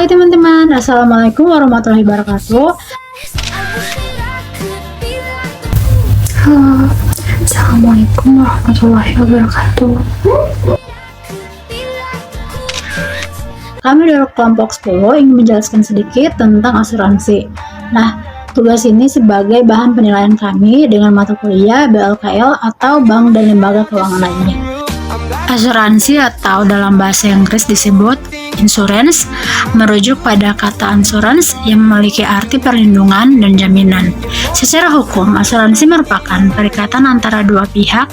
Hai teman-teman, Assalamualaikum warahmatullahi wabarakatuh. Halo, Assalamualaikum warahmatullahi wabarakatuh. Kami dari kelompok 10 ingin menjelaskan sedikit tentang asuransi. Nah, tugas ini sebagai bahan penilaian kami dengan mata kuliah, BLKL, atau bank dan lembaga keuangan lainnya. Asuransi atau dalam bahasa Inggris disebut insurance merujuk pada kata insurance yang memiliki arti perlindungan dan jaminan. Secara hukum, asuransi merupakan perikatan antara dua pihak,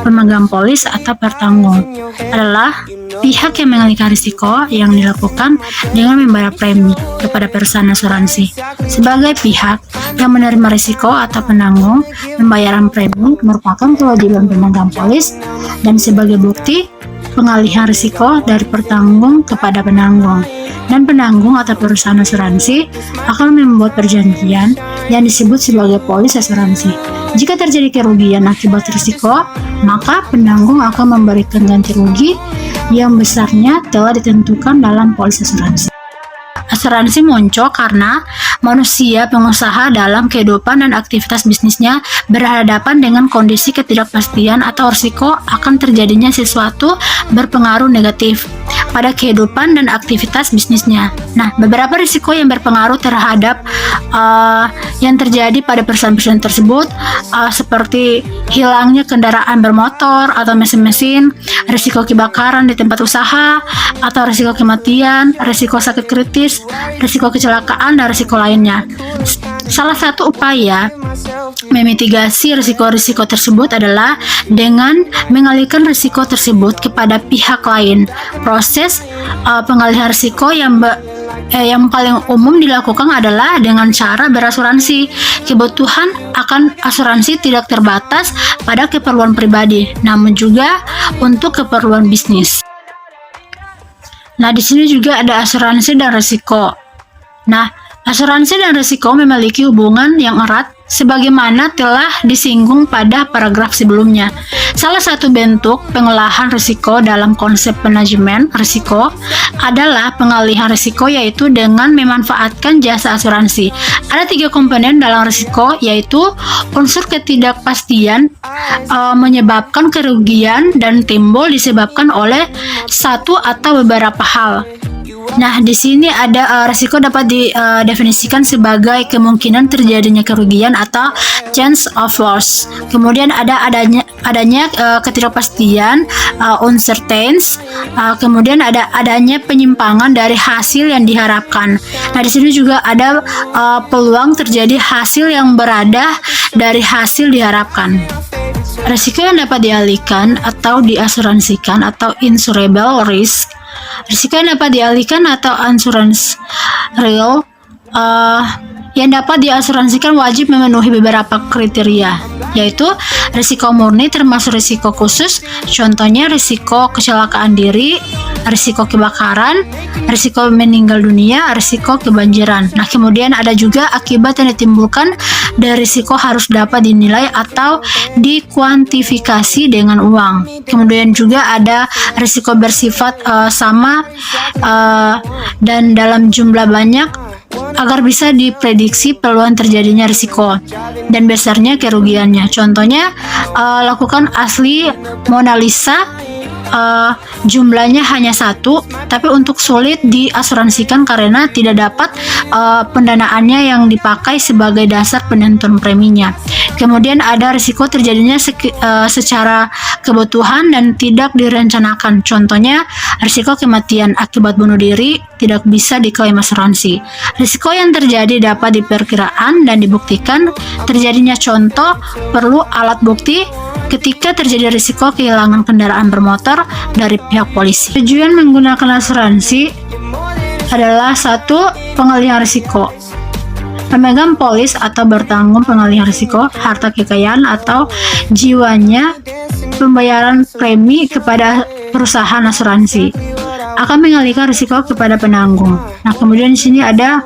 pemegang polis atau pertanggung adalah pihak yang mengalihkan risiko yang dilakukan dengan membayar premi kepada perusahaan asuransi. Sebagai pihak yang menerima risiko atau penanggung, pembayaran premi merupakan kewajiban pemegang polis dan sebagai bukti pengalihan risiko dari pertanggung kepada penanggung. Dan penanggung atau perusahaan asuransi akan membuat perjanjian yang disebut sebagai polis asuransi. Jika terjadi kerugian akibat risiko, maka penanggung akan memberikan ganti rugi yang besarnya telah ditentukan dalam polis asuransi. Asuransi muncul karena manusia pengusaha dalam kehidupan dan aktivitas bisnisnya berhadapan dengan kondisi ketidakpastian atau risiko akan terjadinya sesuatu berpengaruh negatif pada kehidupan dan aktivitas bisnisnya. Nah, beberapa risiko yang berpengaruh terhadap yang terjadi pada perusahaan-perusahaan tersebut seperti hilangnya kendaraan bermotor atau mesin-mesin, risiko kebakaran di tempat usaha atau risiko kematian, risiko sakit kritis, risiko kecelakaan, dan risiko lainnya. Salah satu upaya memitigasi risiko-risiko tersebut adalah dengan mengalihkan risiko tersebut kepada pihak lain. Proses pengalihan risiko yang paling umum dilakukan adalah dengan cara berasuransi. Kebutuhan akan asuransi tidak terbatas pada keperluan pribadi, namun juga untuk keperluan bisnis. Nah, di sini juga ada asuransi dan risiko. Nah, asuransi dan risiko memiliki hubungan yang erat sebagaimana telah disinggung pada paragraf sebelumnya. Salah satu bentuk pengolahan risiko dalam konsep manajemen risiko adalah pengalihan risiko, yaitu dengan memanfaatkan jasa asuransi. Ada 3 komponen dalam risiko, yaitu unsur ketidakpastian menyebabkan kerugian dan timbul disebabkan oleh satu atau beberapa hal. Nah, di sini ada risiko dapat didefinisikan sebagai kemungkinan terjadinya kerugian atau chance of loss. Kemudian adanya ketidakpastian, uncertainty. Kemudian adanya penyimpangan dari hasil yang diharapkan. Nah, di sini juga ada peluang terjadi hasil yang berada dari hasil diharapkan. Risiko yang dapat dialihkan atau diasuransikan atau insurable risk. Risiko yang dapat dialihkan atau insurance real yang dapat diasuransikan wajib memenuhi beberapa kriteria, yaitu risiko murni termasuk risiko khusus, contohnya risiko kecelakaan diri, risiko kebakaran, risiko meninggal dunia, risiko kebanjiran. Nah, kemudian ada juga akibat yang ditimbulkan dari risiko harus dapat dinilai atau dikuantifikasi dengan uang. Kemudian juga ada risiko bersifat sama dan dalam jumlah banyak agar bisa diprediksi peluang terjadinya risiko dan besarnya kerugiannya. Contohnya, lakukan asli Mona Lisa, jumlahnya hanya 1, tapi untuk sulit diasuransikan karena tidak dapat pendanaannya yang dipakai sebagai dasar penentuan preminya. Kemudian ada risiko terjadinya secara kebutuhan dan tidak direncanakan. Contohnya, risiko kematian akibat bunuh diri tidak bisa diklaim asuransi. Risiko yang terjadi dapat diperkirakan dan dibuktikan terjadinya, contoh perlu alat bukti ketika terjadi risiko kehilangan kendaraan bermotor dari pihak polisi. Tujuan menggunakan asuransi adalah 1. Pengalihan risiko. Pemegang polis atau bertanggung pengalihan risiko, harta kekayaan atau jiwanya, pembayaran premi kepada perusahaan asuransi akan mengalihkan risiko kepada penanggung. Nah, kemudian di sini ada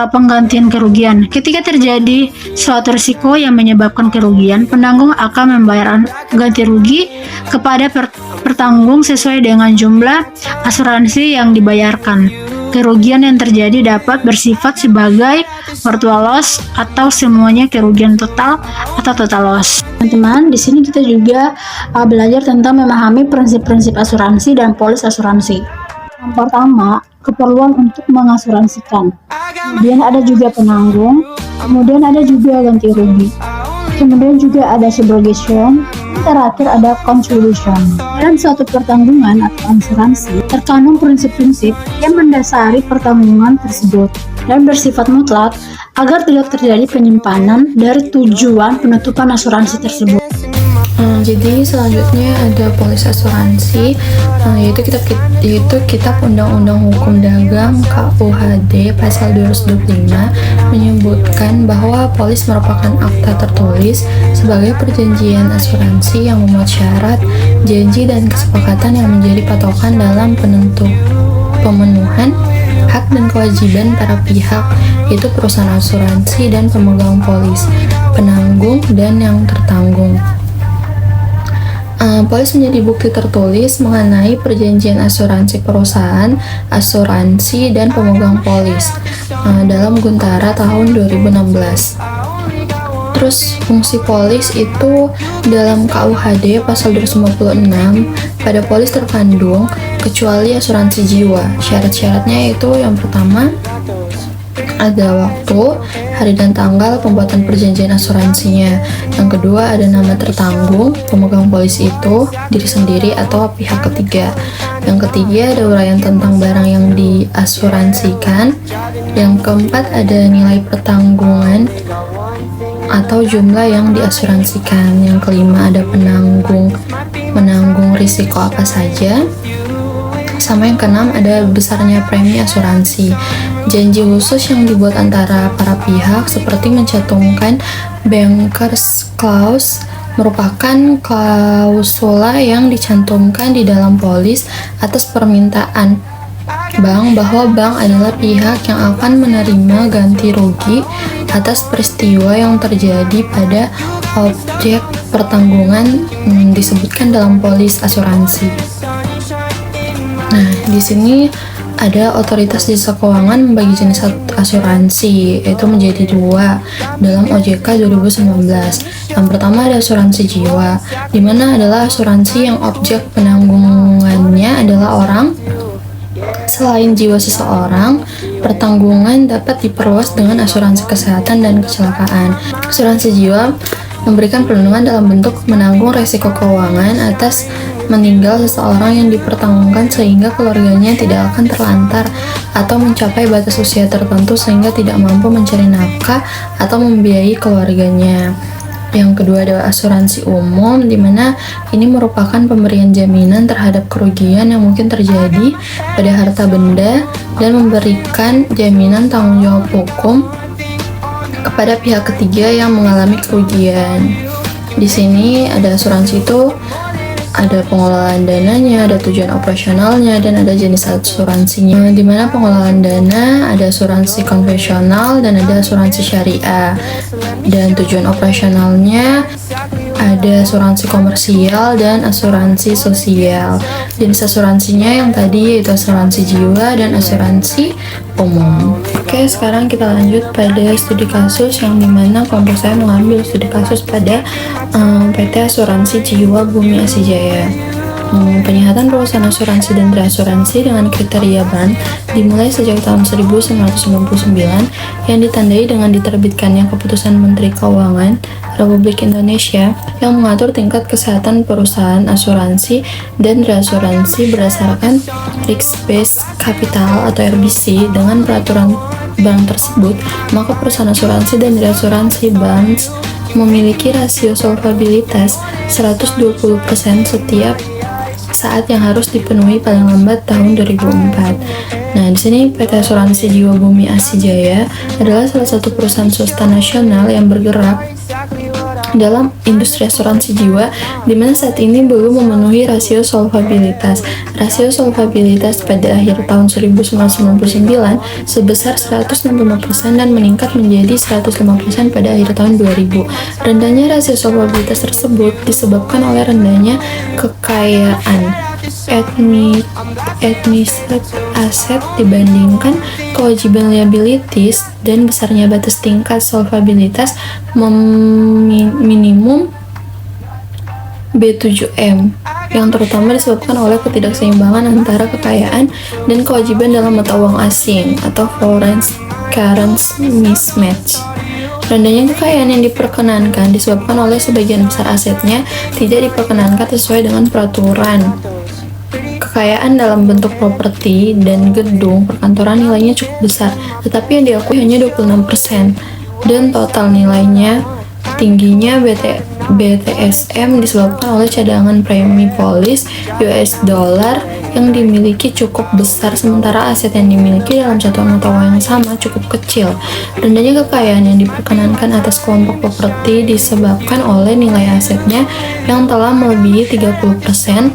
penggantian kerugian. Ketika terjadi suatu risiko yang menyebabkan kerugian, penanggung akan membayar ganti rugi kepada pertanggung sesuai dengan jumlah asuransi yang dibayarkan. Kerugian yang terjadi dapat bersifat sebagai virtual loss atau semuanya kerugian total atau total loss. Teman-teman, di sini kita juga belajar tentang memahami prinsip-prinsip asuransi dan polis asuransi. Yang pertama, keperluan untuk mengasuransikan. Kemudian ada juga penanggung, kemudian ada juga ganti rugi. Kemudian juga ada subrogation, terakhir ada contribution. Dalam suatu pertanggungan atau asuransi, terkandung prinsip-prinsip yang mendasari pertanggungan tersebut dan bersifat mutlak agar tidak terjadi penyimpanan dari tujuan penutupan asuransi tersebut. Jadi selanjutnya ada polis asuransi, yaitu Kitab Undang-Undang Hukum Dagang KUHD pasal 225 menyebutkan bahwa polis merupakan akta tertulis sebagai perjanjian asuransi yang memuat syarat, janji dan kesepakatan yang menjadi patokan dalam pemenuhan hak dan kewajiban para pihak, yaitu perusahaan asuransi dan pemegang polis, penanggung dan yang tertanggung. Polis menjadi bukti tertulis mengenai perjanjian asuransi perusahaan, asuransi, dan pemegang polis dalam Guntara tahun 2016. Terus fungsi polis itu dalam KUHD pasal 256 pada polis terkandung kecuali asuransi jiwa. Syarat-syaratnya itu yang pertama ada waktu, hari dan tanggal pembuatan perjanjian asuransinya. Yang kedua ada nama tertanggung, pemegang polis itu diri sendiri atau pihak ketiga. Yang ketiga ada uraian tentang barang yang diasuransikan. Yang keempat ada nilai pertanggungan atau jumlah yang diasuransikan. Yang kelima ada menanggung risiko apa saja. Sama yang keenam ada besarnya premi asuransi. Janji khusus yang dibuat antara para pihak seperti mencantumkan bankers clause merupakan klausula yang dicantumkan di dalam polis atas permintaan bank bahwa bank adalah pihak yang akan menerima ganti rugi atas peristiwa yang terjadi pada objek pertanggungan disebutkan dalam polis asuransi. Nah, di sini ada otoritas jasa keuangan membagi jenis asuransi, yaitu menjadi dua dalam OJK 2019. Yang pertama ada asuransi jiwa, di mana adalah asuransi yang objek penanggungannya adalah orang. Selain jiwa seseorang, pertanggungan dapat diperluas dengan asuransi kesehatan dan kecelakaan. Asuransi jiwa memberikan perlindungan dalam bentuk menanggung resiko keuangan atas meninggal seseorang yang dipertanggungkan sehingga keluarganya tidak akan terlantar atau mencapai batas usia tertentu sehingga tidak mampu mencari nafkah atau membiayai keluarganya. Yang kedua adalah asuransi umum, di mana ini merupakan pemberian jaminan terhadap kerugian yang mungkin terjadi pada harta benda dan memberikan jaminan tanggung jawab hukum kepada pihak ketiga yang mengalami kerugian. Di sini ada asuransi itu ada pengelolaan dananya, ada tujuan operasionalnya, dan ada jenis asuransinya. Di mana pengelolaan dana ada asuransi konvensional dan ada asuransi syariah. Dan tujuan operasionalnya ada asuransi komersial dan asuransi sosial. Jenis asuransinya yang tadi yaitu asuransi jiwa dan asuransi umum. Oke, sekarang kita lanjut pada studi kasus yang dimana kelompok saya mengambil studi kasus pada PT Asuransi Jiwa Bumi Asijaya. Penyihatan perusahaan asuransi dan reasuransi dengan kriteria BAN dimulai sejak tahun 1999 yang ditandai dengan diterbitkannya Keputusan Menteri Keuangan Republik Indonesia yang mengatur tingkat kesehatan perusahaan asuransi dan reasuransi berdasarkan risk-based capital atau RBC. Dengan peraturan bank tersebut, maka perusahaan asuransi dan reasuransi BANS memiliki rasio solvabilitas 120% setiap saat yang harus dipenuhi paling lambat tahun 2004. Nah, di sini PT Asuransi Jiwa Bumi Asijaya adalah salah satu perusahaan swasta nasional yang bergerak dalam industri asuransi jiwa, di mana saat ini belum memenuhi rasio solvabilitas. Rasio solvabilitas pada akhir tahun 1999 sebesar 165% dan meningkat menjadi 105% pada akhir tahun 2000. Rendahnya rasio solvabilitas tersebut disebabkan oleh rendahnya kekayaan administered aset dibandingkan kewajiban liabilities, dan besarnya batas tingkat solvabilitas minimum B7M yang terutama disebabkan oleh ketidakseimbangan antara kekayaan dan kewajiban dalam mata uang asing atau foreign currency mismatch. Rendahnya kekayaan yang diperkenankan disebabkan oleh sebagian besar asetnya tidak diperkenankan sesuai dengan peraturan. Kekayaan dalam bentuk properti dan gedung perkantoran nilainya cukup besar, tetapi yang diakui hanya 26%, dan total nilainya tingginya BTSM disebabkan oleh cadangan premi polis US dollar yang dimiliki cukup besar, sementara aset yang dimiliki dalam satuan mata uang yang sama cukup kecil. Rendahnya kekayaan yang diperkenankan atas kelompok properti disebabkan oleh nilai asetnya yang telah melebihi 30%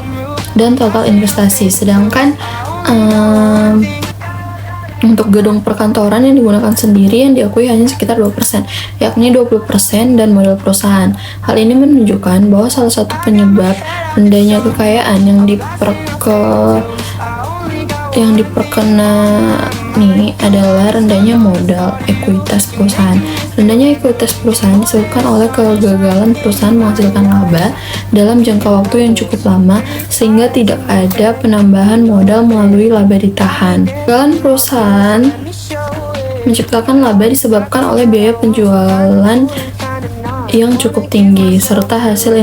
dan total investasi, sedangkan untuk gedung perkantoran yang digunakan sendiri yang diakui hanya sekitar 2%, yakni 20% dan modal perusahaan. Hal ini menunjukkan bahwa salah satu penyebab rendahnya kekayaan yang diperkenani adalah rendahnya modal ekuitas perusahaan. Rendahnya ekuitas perusahaan disebabkan oleh kegagalan perusahaan menghasilkan laba dalam jangka waktu yang cukup lama, sehingga tidak ada penambahan modal melalui laba ditahan. Kegagalan perusahaan menciptakan laba disebabkan oleh biaya penjualan yang cukup tinggi serta hasil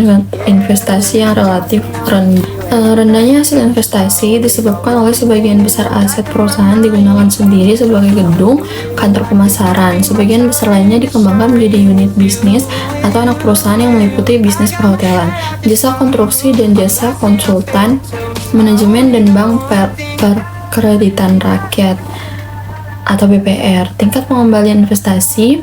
investasi yang relatif rendah. Rendahnya hasil investasi disebabkan oleh sebagian besar aset perusahaan digunakan sendiri sebagai gedung, kantor pemasaran. Sebagian besar lainnya dikembangkan menjadi unit bisnis atau anak perusahaan yang meliputi bisnis perhotelan, jasa konstruksi dan jasa konsultan, manajemen, dan bank perkreditan rakyat atau BPR. Tingkat pengembalian investasi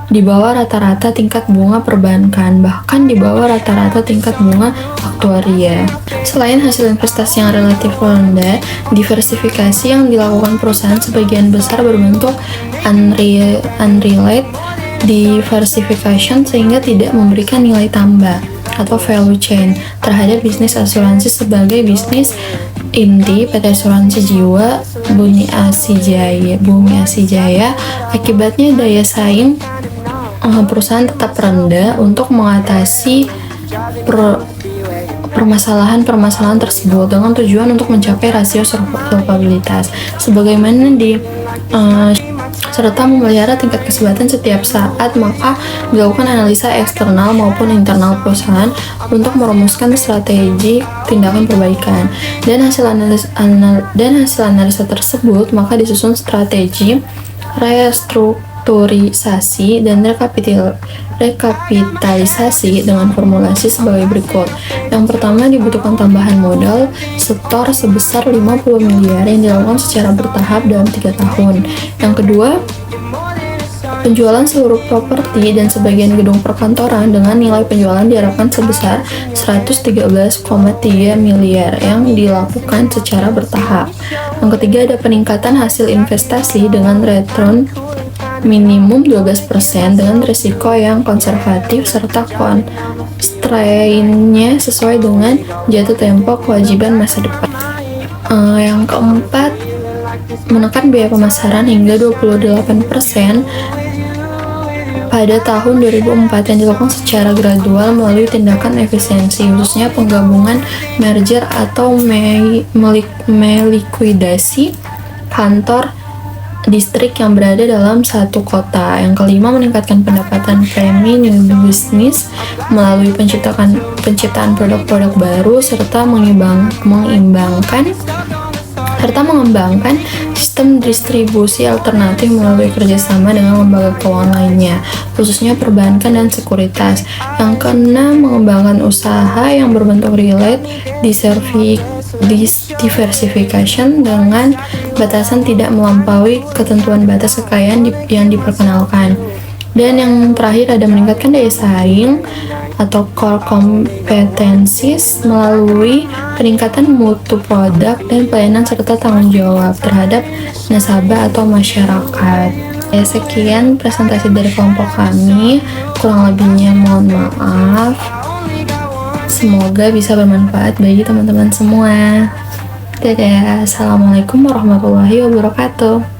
di bawah rata-rata tingkat bunga perbankan, bahkan di bawah rata-rata tingkat bunga aktuaria. Selain hasil investasi yang relatif rendah, diversifikasi yang dilakukan perusahaan sebagian besar berbentuk unrealized diversification, sehingga tidak memberikan nilai tambah atau value chain terhadap bisnis asuransi sebagai bisnis inti PT Asuransi Jiwa Bumi Asijaya. Akibatnya daya saing perusahaan tetap rendah untuk mengatasi permasalahan tersebut dengan tujuan untuk mencapai rasio solvabilitas sebagaimana serta memelihara tingkat kesehatan setiap saat. Maka dilakukan analisa eksternal maupun internal perusahaan untuk merumuskan strategi tindakan perbaikan, dan hasil analisa tersebut maka disusun strategi restrukturisasi dan rekapitalisasi dengan formulasi sebagai berikut. Yang pertama, dibutuhkan tambahan modal setor sebesar 50 miliar yang dilakukan secara bertahap dalam 3 tahun. Yang kedua, penjualan seluruh properti dan sebagian gedung perkantoran dengan nilai penjualan diharapkan sebesar 113,3 miliar yang dilakukan secara bertahap. Yang ketiga, ada peningkatan hasil investasi dengan return minimum 12% dengan risiko yang konservatif serta constraint-nya sesuai dengan jatuh tempo kewajiban masa depan. Yang keempat, menekan biaya pemasaran hingga 28% pada tahun 2004 yang dilakukan secara gradual melalui tindakan efisiensi, khususnya penggabungan, merger atau melikuidasi kantor distrik yang berada dalam satu kota. Yang kelima, meningkatkan pendapatan premi new business melalui penciptaan produk-produk baru serta mengembangkan sistem distribusi alternatif melalui kerjasama dengan lembaga keuangan lainnya, khususnya perbankan dan sekuritas. Yang keenam, mengembangkan usaha yang berbentuk relate diversification dengan batasan tidak melampaui ketentuan batas kekayaan yang diperkenalkan. Dan yang terakhir, ada meningkatkan daya saing atau core competencies melalui peningkatan mutu produk dan pelayanan serta tanggung jawab terhadap nasabah atau masyarakat. Sekian presentasi dari kelompok kami, kurang lebihnya mohon maaf. Semoga bisa bermanfaat bagi teman-teman semua. Dadah, assalamualaikum warahmatullahi wabarakatuh.